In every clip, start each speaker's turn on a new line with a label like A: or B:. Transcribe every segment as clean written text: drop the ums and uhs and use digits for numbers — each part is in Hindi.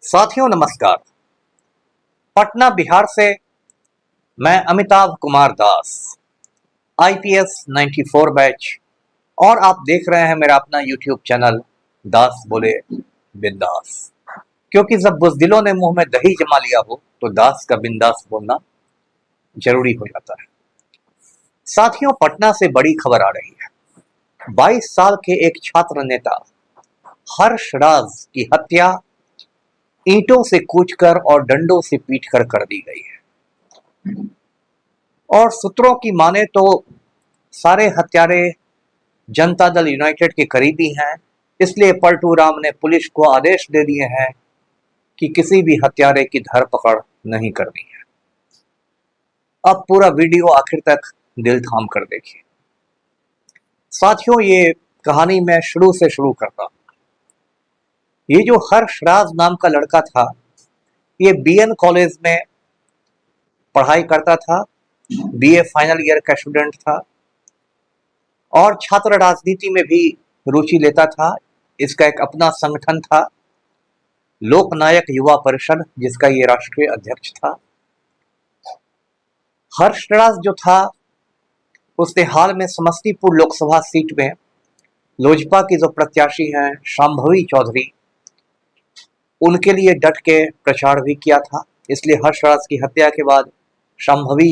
A: साथियों नमस्कार। पटना बिहार से मैं अमिताभ कुमार दास, आईपीएस 94 बैच, और आप देख रहे हैं मेरा अपना यूट्यूब चैनल दास बोले बिंदास। क्योंकि जब बुज़दिलों ने मुंह में दही जमा लिया हो तो दास का बिंदास बोलना जरूरी हो जाता है। साथियों, पटना से बड़ी खबर आ रही है। 22 साल के एक छात्र नेता हर्ष राज की हत्या ईंटों से कूचकर और डंडों से पीटकर कर दी गई है। और सूत्रों की माने तो सारे हत्यारे जनता दल यूनाइटेड के करीबी हैं। इसलिए पलटू राम ने पुलिस को आदेश दे दिए हैं कि किसी भी हत्यारे की धरपकड़ नहीं करनी है। अब पूरा वीडियो आखिर तक दिल थाम कर देखिए। साथियों, ये कहानी मैं शुरू से शुरू करता हूं। ये जो हर्ष राज नाम का लड़का था, ये बीएन कॉलेज में पढ़ाई करता था, बीए फाइनल ईयर का स्टूडेंट था और छात्र राजनीति में भी रुचि लेता था। इसका एक अपना संगठन था, लोकनायक युवा परिषद, जिसका ये राष्ट्रीय अध्यक्ष था। हर्ष राज जो था, उसने हाल में समस्तीपुर लोकसभा सीट में लोजपा की जो प्रत्याशी हैं शांभवी चौधरी, उनके लिए डट के प्रचार भी किया था। इसलिए हर्ष राज की हत्या के बाद शांभवी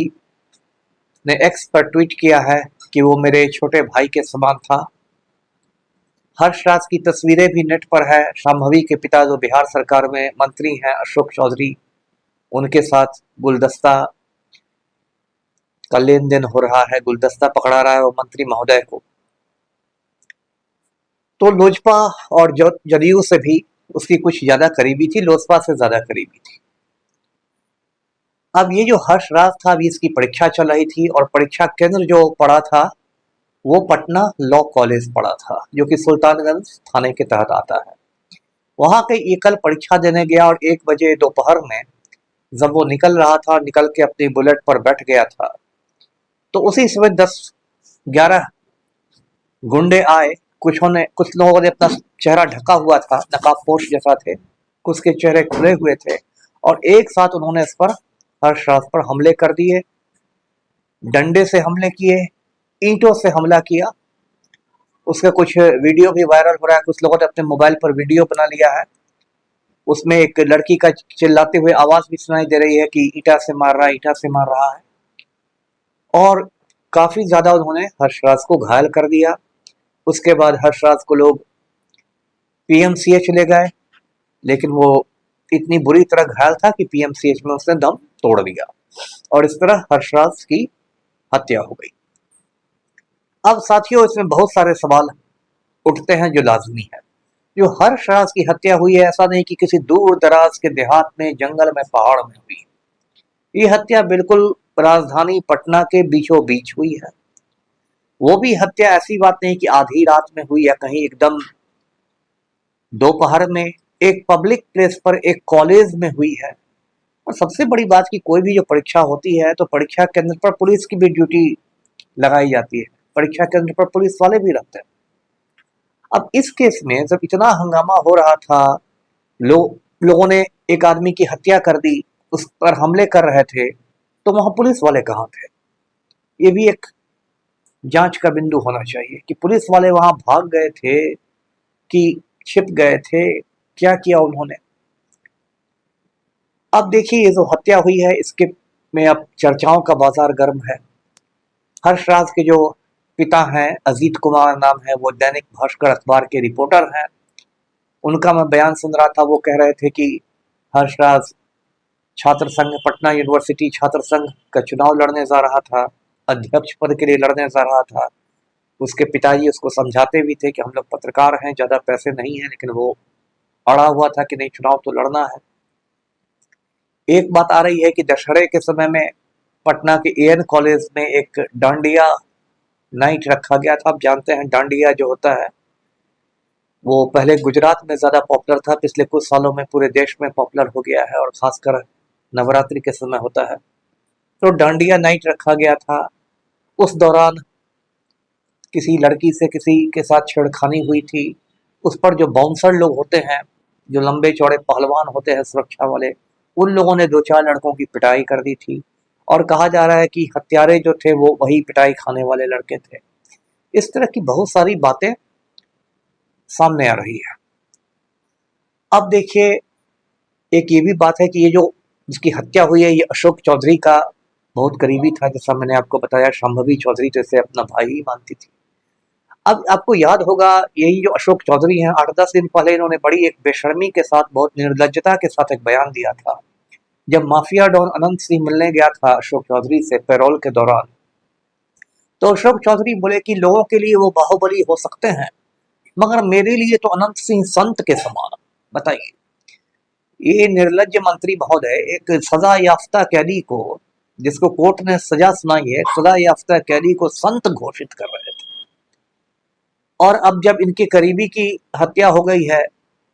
A: ने एक्स पर ट्वीट किया है कि वो मेरे छोटे भाई के समान था। हर्ष राज की तस्वीरें भी नेट पर है। शांभवी के पिता जो बिहार सरकार में मंत्री हैं अशोक चौधरी, उनके साथ गुलदस्ता का लेन देन हो रहा है, गुलदस्ता पकड़ा रहा है वो मंत्री महोदय को। तो लोजपा और जदयू से भी उसकी कुछ ज्यादा करीबी थी, लोजपा से ज्यादा करीबी थी। अब ये जो हर्ष राज था, अभी इसकी परीक्षा चल रही थी और परीक्षा केंद्र जो पड़ा था वो पटना लॉ कॉलेज पड़ा था, जो कि सुल्तानगंज थाने के तहत आता है। वहां के ये कल परीक्षा देने गया और 1 बजे दोपहर में जब वो निकल रहा था, निकल के अपनी बुलेट पर बैठ गया था, तो उसी समय 10-11 गुंडे आए। कुछ लोगों ने अपना चेहरा ढका हुआ था, नकाबपोश जैसा थे, कुछ के चेहरे खुले हुए थे, और एक साथ उन्होंने इस पर हर्ष राज पर हमले कर दिए। डंडे से हमले किए, ईंटों से हमला किया। उसका कुछ वीडियो भी वायरल हो रहा है, कुछ लोगों ने अपने मोबाइल पर वीडियो बना लिया है। उसमें एक लड़की का चिल्लाते हुए आवाज भी सुनाई दे रही है कि ईंटा से मार रहा है, ईंटा से मार रहा है। और काफी ज्यादा उन्होंने हर्षराज को घायल कर दिया। उसके बाद हर्षराज को लोग पीएमसीएच ले गए, लेकिन वो इतनी बुरी तरह घायल था कि पीएमसीएच में उसने दम तोड़ दिया और इस तरह हर्षराज की हत्या हो गई। अब साथियों, इसमें बहुत सारे सवाल उठते हैं जो लाजमी है। जो हर्षराज की हत्या हुई है, ऐसा नहीं कि किसी दूर दराज के देहात में, जंगल में, पहाड़ में हुई। ये हत्या बिल्कुल राजधानी पटना के बीचों बीच हुई है। वो भी हत्या ऐसी बात नहीं कि आधी रात में हुई या कहीं एकदम दोपहर में, एक पब्लिक प्लेस पर, एक कॉलेज में हुई है। और सबसे बड़ी बात कि कोई भी जो परीक्षा होती है तो परीक्षा केंद्र पर पुलिस की भी ड्यूटी लगाई जाती है, परीक्षा केंद्र पर पुलिस वाले भी रहते हैं। अब इस केस में जब इतना हंगामा हो रहा था, लोगों ने एक आदमी की हत्या कर दी, उस पर हमले कर रहे थे, तो वहां पुलिस वाले कहाँ थे? ये भी एक जांच का बिंदु होना चाहिए कि पुलिस वाले वहां भाग गए थे कि छिप गए थे, क्या किया उन्होंने। अब देखिए, ये जो हत्या हुई है इसके में अब चर्चाओं का बाजार गर्म है। हर्षराज के जो पिता हैं, अजीत कुमार नाम है, वो दैनिक भास्कर अखबार के रिपोर्टर हैं। उनका मैं बयान सुन रहा था, वो कह रहे थे कि हर्षराज छात्र संघ, पटना यूनिवर्सिटी छात्र संघ का चुनाव लड़ने जा रहा था, अध्यक्ष पद के लिए लड़ने जा रहा था। उसके पिताजी उसको समझाते भी थे कि हम लोग पत्रकार हैं, ज्यादा पैसे नहीं है, लेकिन वो अड़ा हुआ था कि नहीं, चुनाव तो लड़ना है। एक बात आ रही है कि दशहरे के समय में पटना के एएन कॉलेज में एक डांडिया नाइट रखा गया था। आप जानते हैं डांडिया जो होता है वो पहले गुजरात में ज्यादा पॉपुलर था, पिछले कुछ सालों में पूरे देश में पॉपुलर हो गया है और खासकर नवरात्रि के समय होता है। तो डांडिया नाइट रखा गया था। उस दौरान किसी लड़की से किसी के साथ छेड़खानी हुई थी। उस पर जो बाउंसर लोग होते हैं जो लंबे चौड़े पहलवान होते हैं सुरक्षा वाले, उन लोगों ने 2-4 लड़कों की पिटाई कर दी थी और कहा जा रहा है कि हत्यारे जो थे वो वही पिटाई खाने वाले लड़के थे। इस तरह की बहुत सारी बातें सामने आ रही है। अब देखिए, एक ये भी बात है कि ये जो जिसकी हत्या हुई है ये अशोक चौधरी का बहुत करीबी था, जैसा मैंने आपको बताया। शांभवी चौधरी तो इसे अपना भाई ही मानती थी। अब आपको याद होगा, यही जो अशोक चौधरी हैं, 8-10 दिन पहले इन्होंने बड़ी एक बेशर्मी के साथ, बहुत निर्लज्जता के साथ एक बयान दिया था। जब माफिया डॉन अनंत सिंह मिलने गया था अशोक चौधरी से पैरोल के दौरान, तो अशोक चौधरी बोले कि लोगों के लिए वो बाहुबली हो सकते हैं, मगर मेरे लिए तो अनंत सिंह संत के समान। बताइए, ये निर्लज्ज मंत्री महोदय एक सजा याफ्ता कैदी को, जिसको कोर्ट ने सजा सुनाई है, सजा याफ्ता कैदी को संत घोषित कर रहे थे। और अब जब इनके करीबी की हत्या हो गई है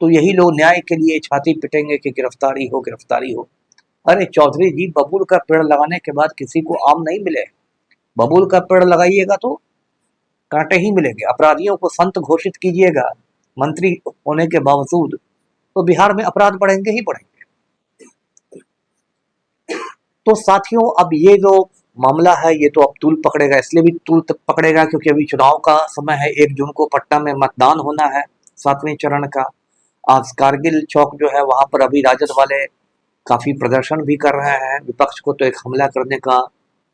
A: तो यही लोग न्याय के लिए छाती पिटेंगे कि गिरफ्तारी हो, गिरफ्तारी हो। अरे चौधरी जी, बबूल का पेड़ लगाने के बाद किसी को आम नहीं मिले। बबूल का पेड़ लगाइएगा तो कांटे ही मिलेंगे। अपराधियों को संत घोषित कीजिएगा मंत्री होने के बावजूद, तो बिहार में अपराध बढ़ेंगे ही बढ़ेंगे। तो साथियों, अब ये जो मामला है ये तो अब तूल पकड़ेगा। इसलिए भी तूल पकड़ेगा क्योंकि अभी चुनाव का समय है। 1 जून को पटना में मतदान होना है 7वें चरण का। आज कारगिल चौक जो है वहां पर अभी राजद वाले काफी प्रदर्शन भी कर रहे हैं। विपक्ष को तो एक हमला करने का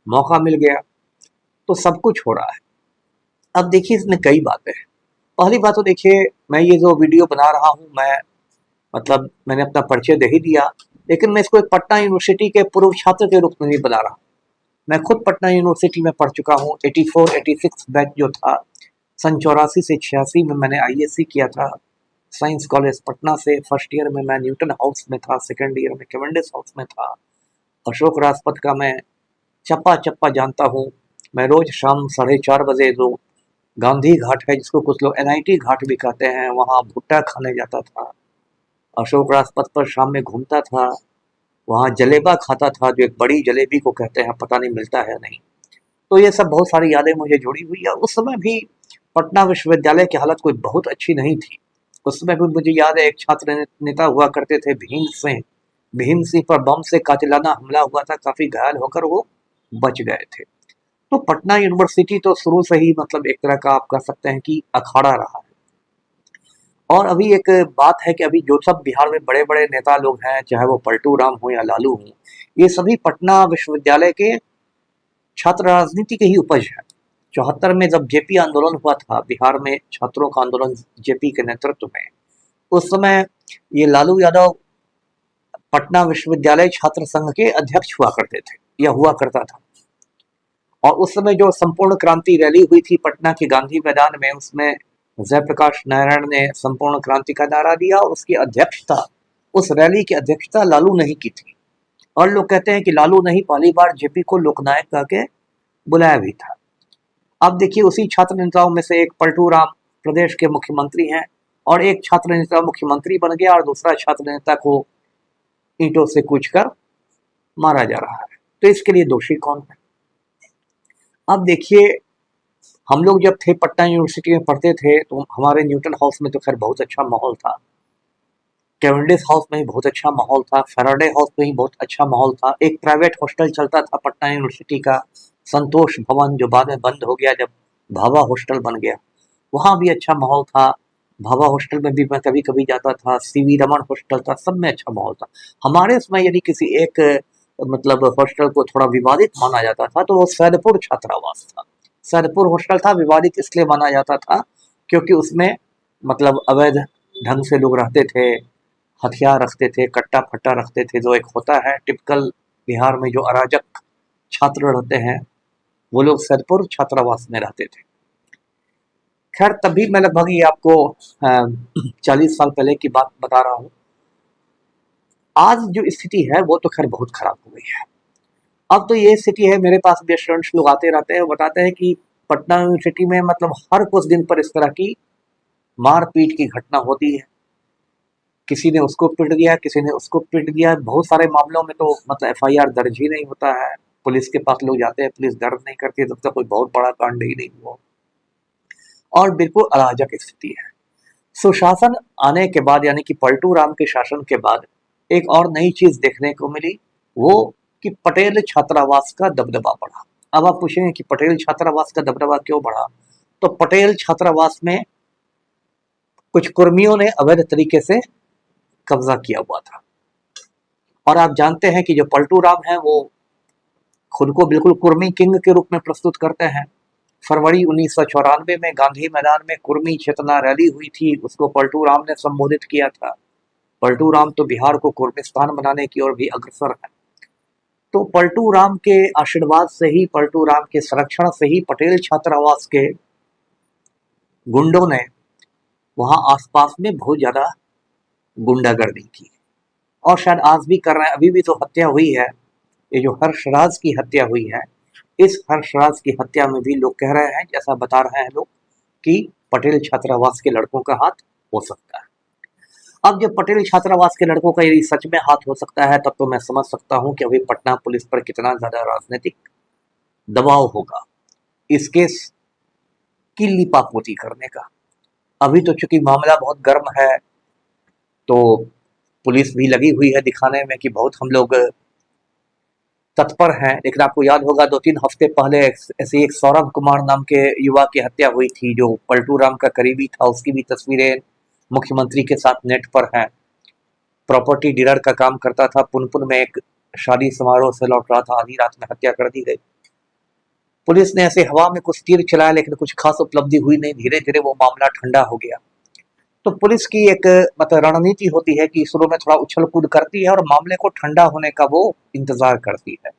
A: मौका मिल गया, तो सब कुछ हो रहा है। अब देखिए, इसमें कई बातें हैं। पहली बात तो देखिए, मैं ये जो वीडियो बना रहा हूँ, मैंने अपना परिचय दे ही दिया, लेकिन मैं इसको एक पटना यूनिवर्सिटी के पूर्व छात्र के रूप में भी बना रहा हूँ। मैं खुद पटना यूनिवर्सिटी में पढ़ चुका हूँ। 84-86 बैच जो था, सन 84 से 86 में मैंने ISC किया था साइंस कॉलेज पटना से। फर्स्ट ईयर में मैं न्यूटन हाउस में था, सेकेंड ईयर में कैवेंडिश हाउस में था। अशोक राजपथ का मैं चप्पा चप्पा जानता हूँ। मैं रोज शाम 4:30 बजे जो गांधी घाट है, जिसको कुछ लोग NIT घाट भी कहते हैं, वहाँ भुट्टा खाने जाता था। अशोक राजपथ पर शाम में घूमता था, वहाँ जलेबा खाता था, जो एक बड़ी जलेबी को कहते हैं, पता नहीं मिलता है नहीं। तो ये सब बहुत सारी यादें मुझे जुड़ी हुई है। उस समय भी पटना विश्वविद्यालय की हालत कोई बहुत अच्छी नहीं थी। उस समय भी मुझे याद है, एक छात्र नेता हुआ करते थे भीम सिंह। भीम सिंह पर बम से कातिलाना हमला हुआ था, काफी घायल होकर वो बच गए थे। तो पटना यूनिवर्सिटी तो शुरू से ही मतलब एक तरह का आप कह सकते हैं कि अखाड़ा रहा है। और अभी एक बात है कि अभी जो सब बिहार में बड़े बड़े नेता लोग हैं, चाहे वो पलटू राम हो या लालू हो, ये सभी पटना विश्वविद्यालय के छात्र राजनीति के ही उपज है। 74 में जब JP आंदोलन हुआ था, बिहार में छात्रों का आंदोलन JP के नेतृत्व में, उस समय ये लालू यादव पटना विश्वविद्यालय छात्र संघ के अध्यक्ष हुआ करते थे, या हुआ करता था। और उस समय जो संपूर्ण क्रांति रैली हुई थी पटना के गांधी मैदान में, उसमें जयप्रकाश नारायण ने संपूर्ण क्रांति का नारा दिया और उसकी अध्यक्षता, उस रैली की अध्यक्षता लालू ने ही की थी। और लोग कहते हैं कि लालू ने ही पहली बार JP को लोकनायक कह के बुलाया भी था। अब देखिए, उसी छात्र नेताओं में से एक पलटू राम प्रदेश के मुख्यमंत्री हैं, और एक छात्र नेता मुख्यमंत्री बन गया और दूसरा छात्र नेता को ईंटों से कूचकर मारा जा रहा है। तो इसके लिए दोषी कौन है? अब देखिए, हम लोग जब थे पटना यूनिवर्सिटी में पढ़ते थे तो हमारे न्यूटन हाउस में तो खैर बहुत अच्छा माहौल था, कैवेंडिश हाउस में भी बहुत अच्छा माहौल था, फैराडे हाउस में भी बहुत अच्छा माहौल था। एक प्राइवेट हॉस्टल चलता था पटना यूनिवर्सिटी का, संतोष भवन, जो बाद में बंद हो गया जब भाभा हॉस्टल बन गया, वहाँ भी अच्छा माहौल था। भाभा हॉस्टल में भी मैं कभी कभी जाता था। CV रमन हॉस्टल था, सब में अच्छा माहौल था। हमारे समय यदि किसी एक मतलब हॉस्टल को थोड़ा विवादित माना जाता था तो वो सैदपुर छात्रावास था। सैदपुर हॉस्टल था, विवादित इसलिए माना जाता था क्योंकि उसमें मतलब अवैध ढंग से लोग रहते थे, हथियार रखते थे, कट्टा फट्टा रखते थे, जो एक होता है टिपिकल बिहार में जो अराजक छात्र रहते हैं, वो लोग सैदपुर छात्रावास में रहते थे। खैर, तभी मैं लगभग ये आपको 40 साल पहले की बात बता रहा हूँ। आज जो स्थिति है वो तो खैर बहुत खराब हो गई है। अब तो ये स्थिति है, मेरे पास भी स्टूडेंट्स लोग आते रहते हैं, वो बताते हैं कि पटना यूनिवर्सिटी में मतलब हर कुछ दिन पर इस तरह की मारपीट की घटना होती है। किसी ने उसको पीट दिया, किसी ने उसको पीट दिया। बहुत सारे मामलों में तो मतलब FIR दर्ज ही नहीं होता है। पुलिस के पास लोग जाते हैं, पुलिस दर्ज नहीं करती तब तक कोई बहुत बड़ा कांड ही नहीं हुआ, और बिल्कुल अराजक स्थिति है। सुशासन आने के बाद यानी कि पलटू राम के शासन के बाद एक और नई चीज देखने को मिली, वो कि पटेल छात्रावास का दबदबा बढ़ा। अब आप पूछेंगे कि पटेल छात्रावास का दबदबा क्यों बढ़ा? तो पटेल छात्रावास में कुछ कुर्मियों ने अवैध तरीके से कब्जा किया हुआ था, और आप जानते हैं कि जो पलटू राम है वो खुद को बिल्कुल कुर्मी किंग के रूप में प्रस्तुत करते हैं। फरवरी 1994 में गांधी मैदान में कुर्मी चेतना रैली हुई थी, उसको पलटू राम ने संबोधित किया था। पलटू राम तो बिहार को कुर्मिस्तान बनाने की ओर भी अग्रसर है। तो पलटू राम के आशीर्वाद से ही, पलटू राम के संरक्षण से ही पटेल छात्रावास के गुंडों ने वहां आसपास में बहुत ज्यादा गुंडागर्दी की, और शायद आज भी कर रहे हैं। अभी भी तो हत्या हुई है, ये जो हर्षराज की हत्या हुई है, इस हर्षराज की हत्या में भी लोग कह रहे हैं, जैसा बता रहे हैं लोग, कि पटेल छात्रावास के लड़कों का हाथ हो सकता है। अब जब पटेल छात्रावास के लड़कों का यदि सच में हाथ हो सकता है, तब तो मैं समझ सकता हूं कि अभी पटना पुलिस पर कितना ज्यादा राजनीतिक दबाव होगा इस केस की लिपापोती करने का। अभी तो चूंकि मामला बहुत गर्म है, तो पुलिस भी लगी हुई है दिखाने में कि बहुत हम लोग तत्पर हैं। लेकिन आपको याद होगा 2-3 हफ्ते पहले ऐसे एक सौरभ कुमार नाम के युवा की हत्या हुई थी, जो पलटू राम का करीबी था। उसकी भी तस्वीरें मुख्यमंत्री के साथ नेट पर हैं। प्रॉपर्टी डीलर का काम करता था, पुनपुन में एक शादी समारोह से लौट रहा था, आधी रात में हत्या कर दी गई। पुलिस ने ऐसे हवा में कुछ तीर चलाया, लेकिन कुछ खास उपलब्धि हुई नहीं। धीरे धीरे वो मामला ठंडा हो गया। तो पुलिस की एक मतलब रणनीति होती है कि शुरू में थोड़ा उछल कूद करती है और मामले को ठंडा होने का वो इंतजार करती है।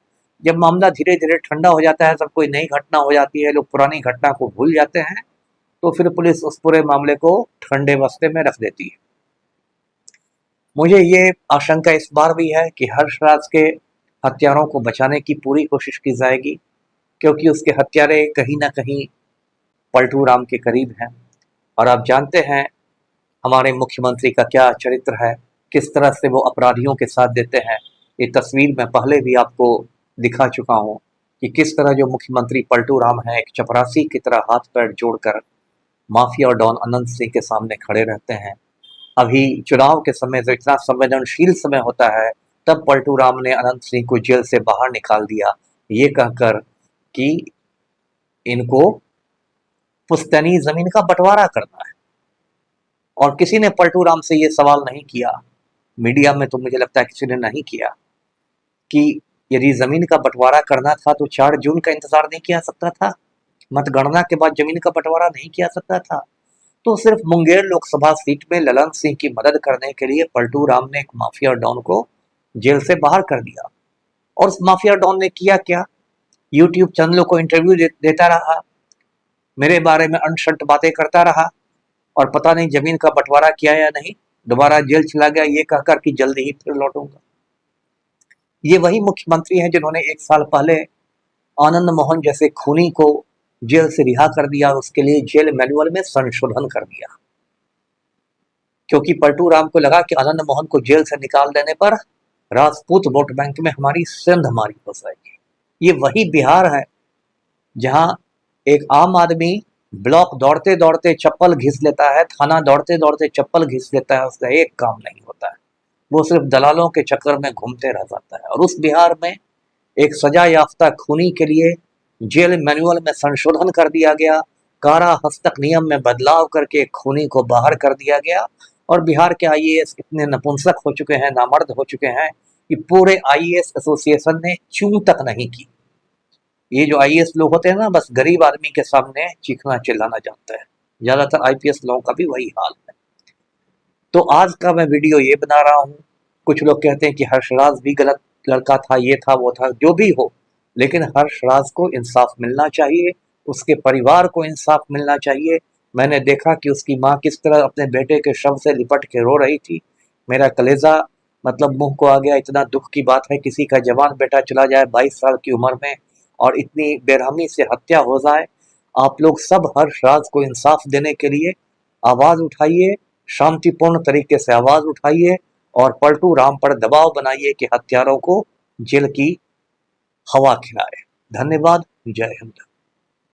A: जब मामला धीरे धीरे ठंडा हो जाता है, सब कोई नई घटना हो जाती है, लोग पुरानी घटना को भूल जाते हैं, तो फिर पुलिस उस पूरे मामले को ठंडे बस्ते में रख देती है। मुझे ये आशंका इस बार भी है कि हर्षराज के हत्यारों को बचाने की पूरी कोशिश की जाएगी, क्योंकि उसके हत्यारे कहीं ना कहीं पलटू राम के करीब हैं। और आप जानते हैं हमारे मुख्यमंत्री का क्या चरित्र है, किस तरह से वो अपराधियों के साथ देते हैं। ये तस्वीर मैं पहले भी आपको दिखा चुका हूँ कि किस तरह जो मुख्यमंत्री पलटू राम है, एक चपरासी की तरह हाथ पैर जोड़कर माफिया और डॉन अनंत सिंह के सामने खड़े रहते हैं। अभी चुनाव के समय जो इतना संवेदनशील समय होता है, तब पलटू राम ने अनंत सिंह को जेल से बाहर निकाल दिया, ये कहकर कि इनको पुश्तैनी जमीन का बंटवारा करना है। और किसी ने पलटू राम से ये सवाल नहीं किया, मीडिया में तो मुझे लगता है किसी ने नहीं किया, कि यदि जमीन का बंटवारा करना था तो 4 जून का इंतजार नहीं किया सकता था? मतगणना के बाद जमीन का बंटवारा नहीं किया सकता था? तो सिर्फ मुंगेर लोकसभा सीट में ललन सिंह की मदद करने के लिए पलटू राम ने एक माफिया डॉन को जेल से बाहर कर दिया। और उस माफिया डॉन ने किया क्या? यूट्यूब चैनलों को इंटरव्यू देता रहा, मेरे बारे में अनशंट बातें करता रहा, और पता नहीं जमीन का बंटवारा किया या नहीं, दोबारा जेल चला गया ये कहकर कि जल्दी ही फिर लौटूंगा। ये वही मुख्यमंत्री हैं जिन्होंने 1 साल पहले आनंद मोहन जैसे खूनी को जेल से रिहा कर दिया और उसके लिए जेल मैनुअल में संशोधन कर दिया, क्योंकि पलटू राम को लगा कि आनंद मोहन को जेल से निकाल देने पर राजपूत वोट बैंक में हमारी सेंध हमारी हो जाएगी। ये वही बिहार है जहां एक आम आदमी ब्लॉक दौड़ते दौड़ते चप्पल घिस लेता है, थाना दौड़ते दौड़ते चप्पल घिस लेता है, उसका एक काम नहीं होता है, वो सिर्फ दलालों के चक्कर में घूमते रह जाता है। और उस बिहार में एक सजा याफ्ता खूनी के लिए जेल मैनुअल में संशोधन कर दिया गया, कारा हस्तक नियम में बदलाव करके खूनी को बाहर कर दिया गया। और बिहार के आईएएस इतने नपुंसक हो चुके हैं, नामर्द हो चुके हैं, कि पूरे आईएएस एसोसिएशन ने चूं तक नहीं की। ये जो आईएएस लोग होते हैं ना, बस गरीब आदमी के सामने चीखना चिल्लाना जानते हैं। ज्यादातर आईपीएस लोगों का भी वही हाल है। तो आज का मैं वीडियो ये बना रहा हूँ, कुछ लोग कहते हैं कि हर्षराज भी गलत लड़का था, ये था वो था, जो भी हो, लेकिन हर्षराज को इंसाफ मिलना चाहिए, उसके परिवार को इंसाफ मिलना चाहिए। मैंने देखा कि उसकी माँ किस तरह अपने बेटे के शव से लिपट के रो रही थी, मेरा कलेजा मतलब मुंह को आ गया। इतना दुख की बात है, किसी का जवान बेटा चला जाए 22 साल की उम्र में और इतनी बेरहमी से हत्या हो जाए। आप लोग सब हर्षराज को इंसाफ देने के लिए आवाज उठाइए, शांतिपूर्ण तरीके से आवाज उठाइए और पलटू राम पर दबाव बनाइए कि हत्यारों को जेल की हवा खिलाए। धन्यवाद। जय हिंद।